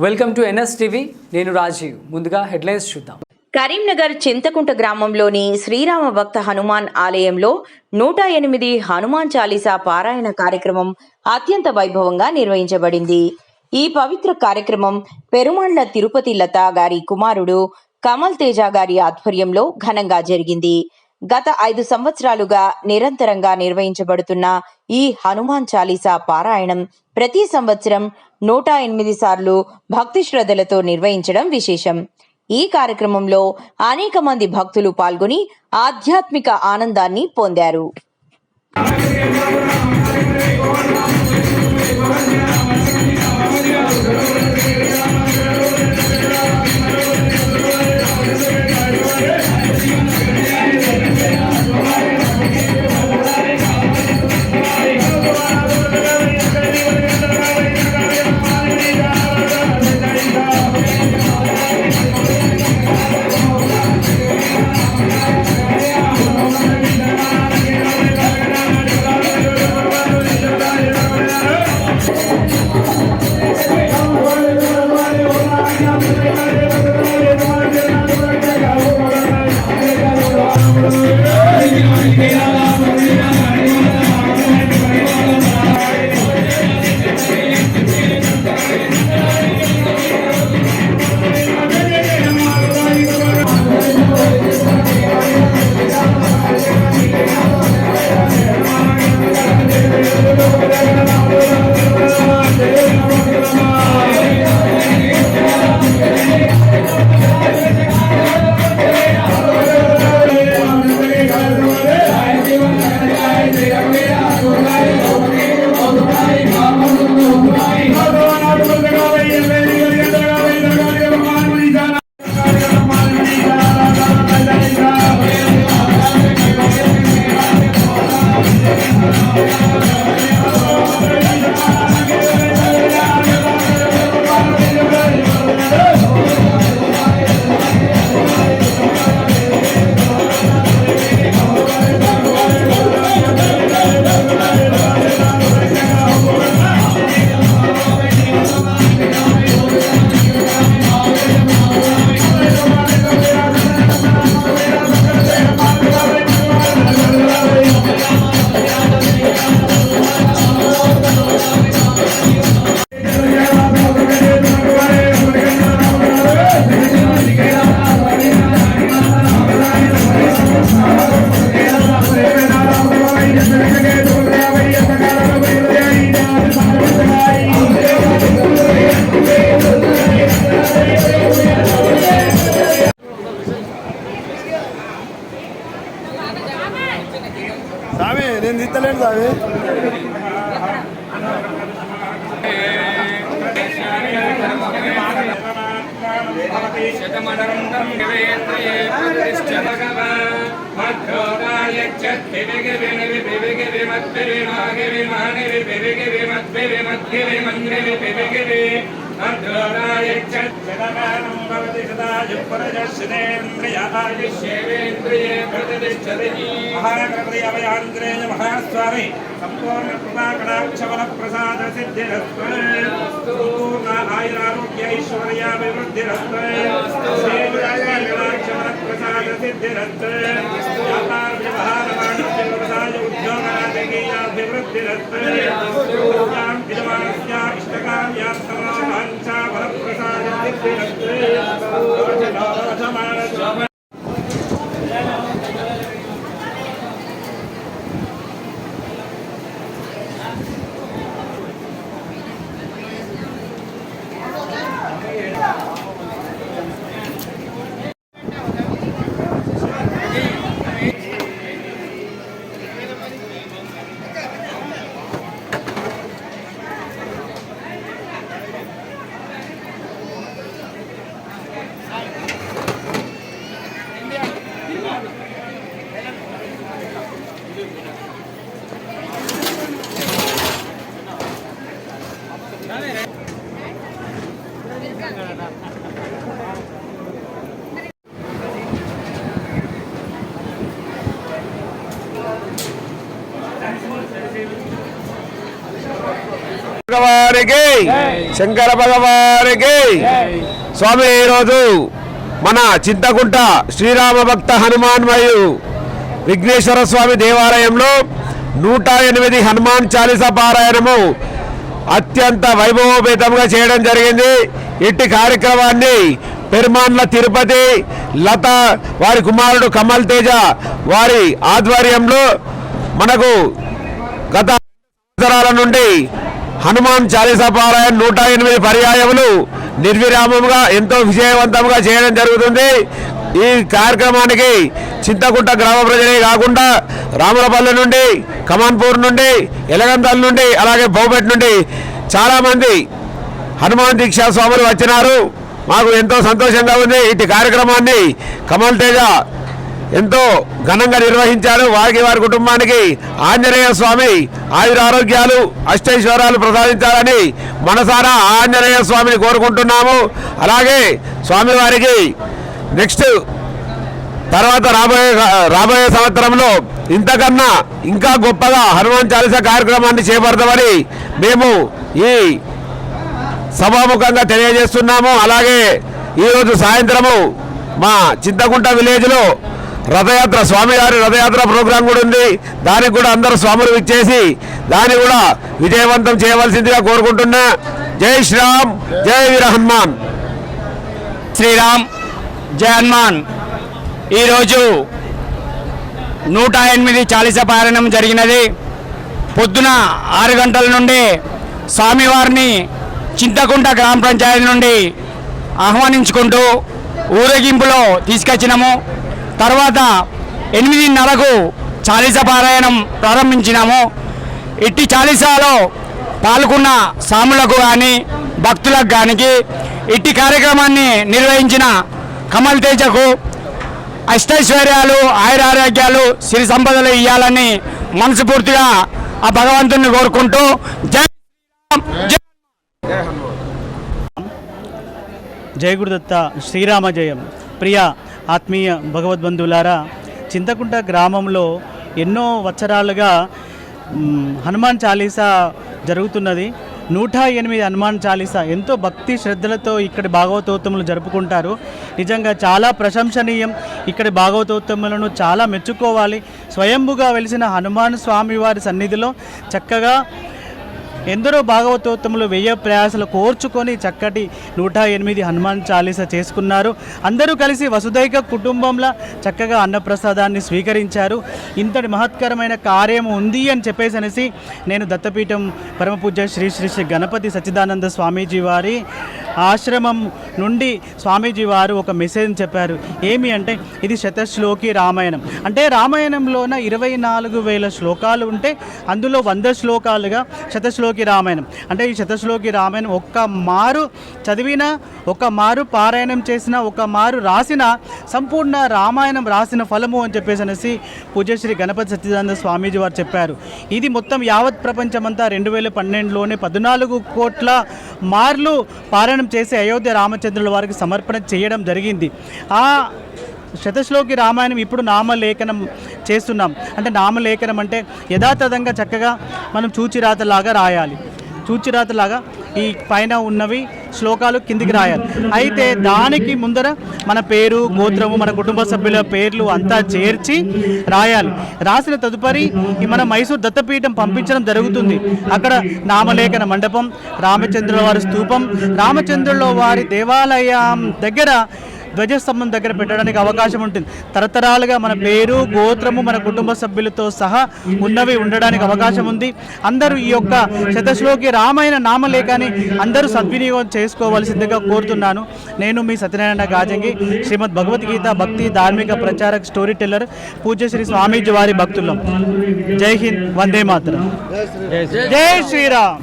Welcome to NS TV. నేను రాజీవ్. ముందుగా headlines చూద్దాం. కరీంనగర్ చింతకుంట గ్రామంలోని శ్రీరామ భక్త హనుమాన్ ఆలయంలో 108 హనుమాన్ చాలీసా పారాయణ కార్యక్రమం అత్యంత వైభవంగా నిర్వహించబడింది. ఈ పవిత్ర కార్యక్రమం పెరుమాళ్ల తిరుపతి లత గారి కుమారుడు కమల్ తేజ గారి ఆధ్వర్యంలో ఘనంగా జరిగింది. గత 5 సంవత్సరాలుగా నిరంతరంగా నిర్వహించబడుతున్న ఈ హనుమాన్ చాలీసా పారాయణం ప్రతి సంవత్సరం 108 సార్లు భక్తి శ్రద్ధలతో నిర్వహించడం విశేషం. ఈ కార్యక్రమంలో అనేక మంది భక్తులు పాల్గొని ఆధ్యాత్మిక ఆనందాన్ని పొందారు. సామి నేను తిత్తలేను సామి. మహాస్వామి సంపూర్ణ కృపాకటాక్షబల ప్రసాద సిద్ధిరస్తు. సంపూర్ణ ఆయురారోగ్య ఐశ్వర్యాభివృద్ధిరస్తు. కటాక్షబల ప్రసాద సిద్ధిరస్తు. వ్యాపార వ్యవహార వాణిజ్య వ్యవసాయ ఉద్యోగ రాజకీయాభివృద్ధిరస్తు. విద్వాంస్య ఇష్టకార్యార్థం వాంఛా బల ప్రసాద సిద్ధిరస్తు. భగవానికి శంకర భగవానికి స్వామి ఈరోజు మన చింతకుంట శ్రీరామ భక్త హనుమాన్ మరియు విఘ్నేశ్వర స్వామి దేవాలయంలో 108 హనుమాన్ చాలీసా పారాయణము అత్యంత వైభవోపేతంగా చేయడం జరిగింది. ఇట్టి కార్యక్రమాన్ని పెరుమాన్ల తిరుపతి లత వారి కుమారుడు కమల్ తేజ వారి ఆధ్వర్యంలో మనకు గత సంవత్సరాల నుండి హనుమాన్ చాలీసా పారాయణ 108 పర్యాయములు నిర్విరామంగా ఎంతో విజయవంతంగా చేయడం జరుగుతుంది. ఈ కార్యక్రమానికి చింతకుంట గ్రామ ప్రజలే కాకుండా రాములపల్లి నుండి, కమాన్పూర్ నుండి, ఎలగంతల నుండి, అలాగే బౌపేట నుండి చాలామంది హనుమాన్ దీక్షా స్వాములు వచ్చినారు. మాకు ఎంతో సంతోషంగా ఉంది. ఇటు కార్యక్రమాన్ని కమల్ తేజ ఎంతో ఘనంగా నిర్వహించారు. వారి కుటుంబానికి ఆంజనేయ స్వామి ఆయురారోగ్యాలు అష్టైశ్వర్యాలు ప్రసాదించాలని మనసారా ఆంజనేయ స్వామిని కోరుకుంటున్నాము. అలాగే స్వామివారికి నెక్స్ట్ తర్వాత రాబోయే సంవత్సరంలో ఇంతకన్నా ఇంకా గొప్పగా హనుమాన్ చాలీసా కార్యక్రమాన్ని చేపడతామని మేము ఈ సభాముఖంగా తెలియజేస్తున్నాము. అలాగే ఈరోజు సాయంత్రము మా చింతకుంట విలేజ్లో రథయాత్ర స్వామివారి రథయాత్ర ప్రోగ్రాం కూడా ఉంది. దానికి కూడా అందరూ స్వాములు ఇచ్చేసి దాన్ని కూడా విజయవంతం చేయవలసిందిగా కోరుకుంటున్నా. జై శ్రీరామ్, జై వీర హనుమాన్. శ్రీరామ్ జై హనుమాన్. ఈరోజు 108 చాలీసా పారాయణం జరిగినది. పొద్దున 6 గంటల నుండి స్వామివారిని చింతకుంట గ్రామ పంచాయతీ నుండి ఆహ్వానించుకుంటూ ఊరేగింపులో తీసుకొచ్చినాము. తర్వాత 8:30కు చాలీసా పారాయణం ప్రారంభించినాము. ఇట్టి చాలీసాలో పాల్గొన్న సాములకు కానీ భక్తులకు కానీ ఇట్టి కార్యక్రమాన్ని నిర్వహించిన కమల్ తేజకు అష్టైశ్వర్యాలు ఆయురారోగ్యాలు సిరి సంపదలు ఇవ్వాలని మనస్ఫూర్తిగా ఆ భగవంతుని కోరుకుంటూ జై జయ గురుదత్త శ్రీరామ జయం. ప్రియ ఆత్మీయ భగవద్బంధువులారా, చింతకుంట గ్రామంలో ఎన్నో వత్సరాలుగా హనుమాన్ చాలీసా జరుగుతున్నది. 108 హనుమాన్ చాలీసా ఎంతో భక్తి శ్రద్ధలతో ఇక్కడి భాగవతోత్తములు జరుపుకుంటారు. నిజంగా చాలా ప్రశంసనీయం. ఇక్కడి భాగవతోత్తములను చాలా మెచ్చుకోవాలి. స్వయంభుగా వెలిసిన హనుమాన్ స్వామి వారి సన్నిధిలో చక్కగా ఎందరో భాగవతోత్తములు వ్యయ ప్రయాసలు కోర్చుకొని చక్కటి 108 హనుమాన్ చాలీసా చేసుకున్నారు. అందరూ కలిసి వసుదైక కుటుంబంలా చక్కగా అన్నప్రసాదాన్ని స్వీకరించారు. ఇంతటి మహత్కరమైన కార్యం ఉంది అని చెప్పేసి నేను దత్తపీఠం పరమపూజ్య శ్రీ శ్రీ శ్రీ గణపతి సచ్చిదానంద స్వామీజీ వారి ఆశ్రమం నుండి స్వామీజీ వారు ఒక మెసేజ్ చెప్పారు. ఏమి అంటే ఇది శతశ్లోకి రామాయణం. అంటే రామాయణంలోన 24,000 శ్లోకాలు ఉంటే అందులో 100 శ్లోకాలుగా శతశ్లోకి రామాయణం. అంటే ఈ శతశ్లోకి రామాయణం ఒక్క మారు చదివినా, ఒక మారు పారాయణం చేసిన, ఒక మారు రాసిన సంపూర్ణ రామాయణం రాసిన ఫలము అని చెప్పేసి పూజ్యశ్రీ గణపతి సచ్చిదానంద స్వామీజీ వారు చెప్పారు. ఇది మొత్తం యావత్ ప్రపంచమంతా 2012లోనే 14 కోట్ల మార్లు పారాయణం చేసి అయోధ్య రామచంద్రుల వారికి సమర్పణ చేయడం జరిగింది. ఆ శతశ్లోకి రామాయణం ఇప్పుడు నామలేఖనం చేస్తున్నాం. అంటే నామలేఖనం అంటే యథాతథంగా చక్కగా మనం చూచిరాతలాగా రాయాలి. చూచిరాతలాగా ఈ పైన ఉన్నవి శ్లోకాలు కిందికి రాయాలి. అయితే దానికి ముందర మన పేరు, గోత్రము, మన కుటుంబ సభ్యుల పేర్లు అంతా చేర్చి రాయాలి. రాసిన తదుపరి మన మైసూర్ దత్తపీఠం పంపించడం జరుగుతుంది. అక్కడ నామలేఖన మండపం, రామచంద్రుల వారి స్తూపం, రామచంద్రుల వారి దేవాలయం దగ్గర ధ్వజస్తంభం దగ్గర పెట్టడానికి అవకాశం ఉంటుంది. తరతరాలుగా మన పేరు, గోత్రము, మన కుటుంబ సభ్యులతో సహా ఉన్నవి ఉండడానికి అవకాశం ఉంది. అందరూ ఈ యొక్క శతశ్లోకి రామాయణ నామలేఖాన్ని అందరూ సద్వినియోగం చేసుకోవాల్సిందిగా కోరుతున్నాను. నేను మీ సత్యనారాయణ గాజంగి, శ్రీమద్ భగవద్గీత భక్తి ధార్మిక ప్రచారక్ స్టోరీ టెల్లర్, పూజ్యశ్రీ స్వామీజీ వారి భక్తులం. జై హింద్, వందే మాతరం, జై శ్రీరామ్.